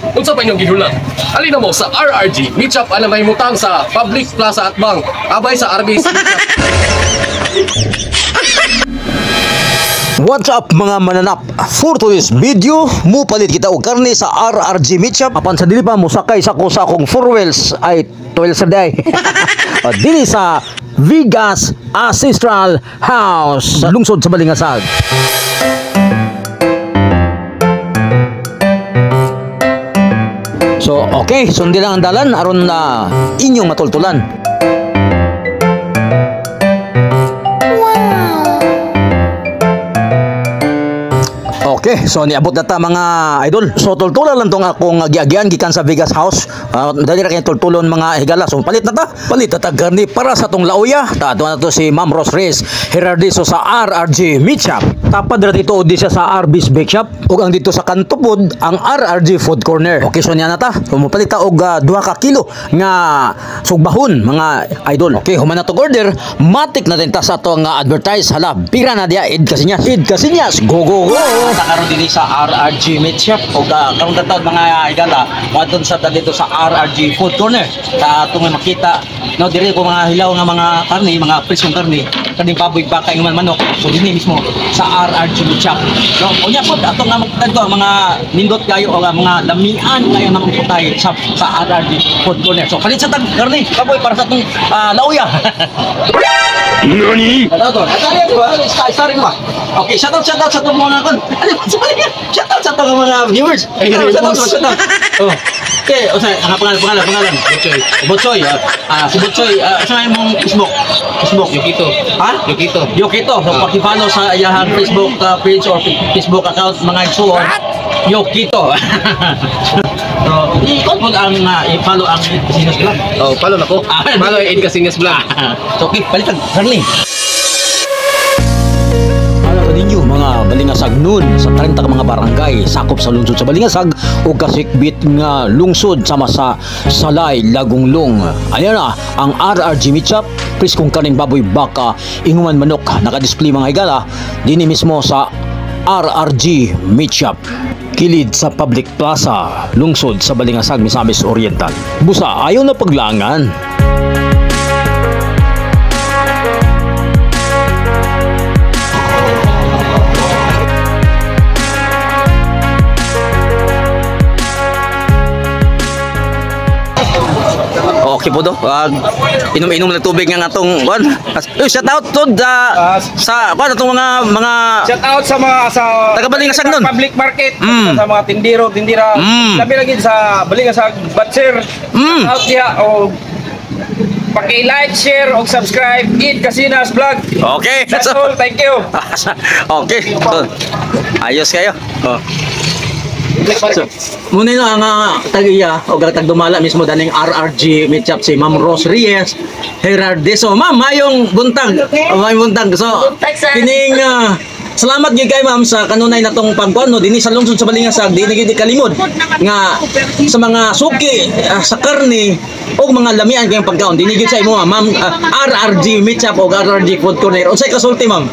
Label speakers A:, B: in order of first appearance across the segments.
A: Unsa pa inyong gihulat? Alina mo sa RRG, meet up alam may mutang sa Public Plaza at Bang. Abay sa Arbis.
B: What's up mga mananap? For today's video, mupalit kita og karne sa RRG Meetup. Apan sa dili pa mo sakay sa akong 4 wheels ay 12 sa day. Dili sa Vigas Ancestral House, lungsod sa Balingasag. So, okay, sundi lang ang dalan aron na inyong matultulan. Okay, so niabot na ta mga idol. So tultulan lang tong akong giagian gikan sa Vegas House. Dali ra kay tultulon mga higala. So palit na ta garni para sa tong lauya. Tato na to si Ma'am Rose Reyes Herardizo sa RRG Meetup. Tapad ra dito di siya sa Arbis Bake Shop ug ang dito sa kanto pod ang RRG Food Corner. Okay, so niya na ta. So mopalit ta og 2 ka kilo nga sugbahon mga idol. Okay, human na to order. Matik na din ta sa to nga advertise. Hala, pira na dia id kasi niya. Go go go. Karon dili sa RRG Meetup o karon tatawag mga igala wadon sa dito sa RRG Food Corner ta atong makita no diri ko mga hilaw nga mga karne, mga presong karne kaning baboy baka ing manok. So dinhi mismo sa RRG Meetup no unya pod ato nga magtadto mga nindot kayo o mga lamian kayo na putay sa RRG Food Corner. So palit sa tag karne baboy para sa atong lauya. Nani? Sorry ba? Okay, shout out sa itong mga kon. Shout out sa itong mga viewers. Shout out. Oh. Okay, o sa pangalan. Botsoy. Si Botsoy, sa imong Facebook. Yukito. Ha? Yukito. So paki-follow sa iyang Facebook page or Facebook account mga igsuon. Yukito. So, i-follow ang Ed Casingas Vlog.
A: Oh, follow na ko. Follow Ed Casingas Vlog.
B: So, okay, palitan. Darling. Alam ko ninyo mga Balingasag nun sa 30 ka mga barangay sakop sa lungsod sa Balingasag o kasikbit nga lungsod sama sa Salay, Lagunglong. Ayan na ang RRG Meetup. Priskong kaning baboy baka, inguman manok, nakadisplay mga higala dini mismo sa RRG Meetup. Kilid sa Public Plaza, lungsod sa Balingasag, Misamis Oriental. Busa, ayaw na paglangan. Okay po do. Inom-inom na tubig nga atong kon. Shout out to sa atong mga
C: shout out sa mga
B: taga Balingasag nun.
C: Public market sa mga tindira. Labi lagi sa Balingasag Batser. Shout out diha o paki-like, share o subscribe Ed Casingas Vlog.
B: Okay.
C: That's all. Thank you.
B: Okay. Ayos kayo. So, muna na ang tagiya o tagdumala mismo daning RRG Meetup si Ma'am Rose Reyes Herardizo. Ma'am, mayong buntag. So, kining salamat gyud kay ma'am sa kanunay natong pagkuan no dinhi sa lungsod sa Balingasag. Di gid kalimod nga sa mga suki sa karne o mga lamian kayong pagkaon dinhi gid sa imo ma'am. RRG Meetup o RRG Food Corner. Unsay kasulti ma'am?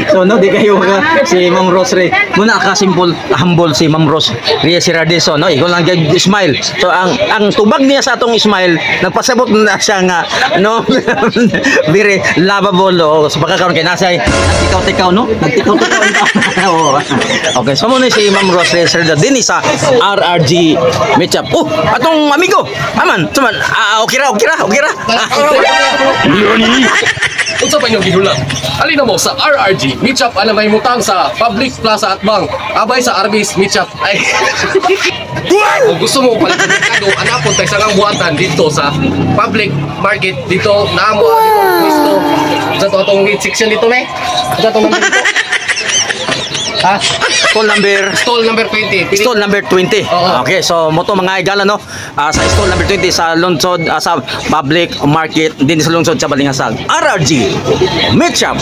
B: So no, di kayo ka si Ma'am Rose Reyes. Muna ka simple, humble si Ma'am Rose Reyes Herardizo, no? Ikaw lang gyud smile. So ang tubag niya sa atong smile, nagpasabot na siya nga no very lovable o sa pagkakaroon kay nasa tikaw-tikaw no? Nagtikaw-tikaw. Okay, so muna si Ma'am Rose Reyes Herardizo din sa RRG Meetup. Oh, atong amigo. Aman, tuman. Okay ra.
A: Unsa pa inyong gihulat? Alina mo sa RRG, Meetup alam may mutang sa Public Plaza at Bang. Abay sa Arbis Meetup. Ay. Kung gusto mo palitan ng kado, anapon tayo sa buhatan dito sa Public Market dito na mo dito. Sa to atong section dito me. Sa to number dito. Ha? Stall number 20.
B: Stall number 20. Okay, so moto mga igala no. Sa stall number 20 sa lungsod sa Public Market din sa lungsod sa Balingasag. RRG Meetup.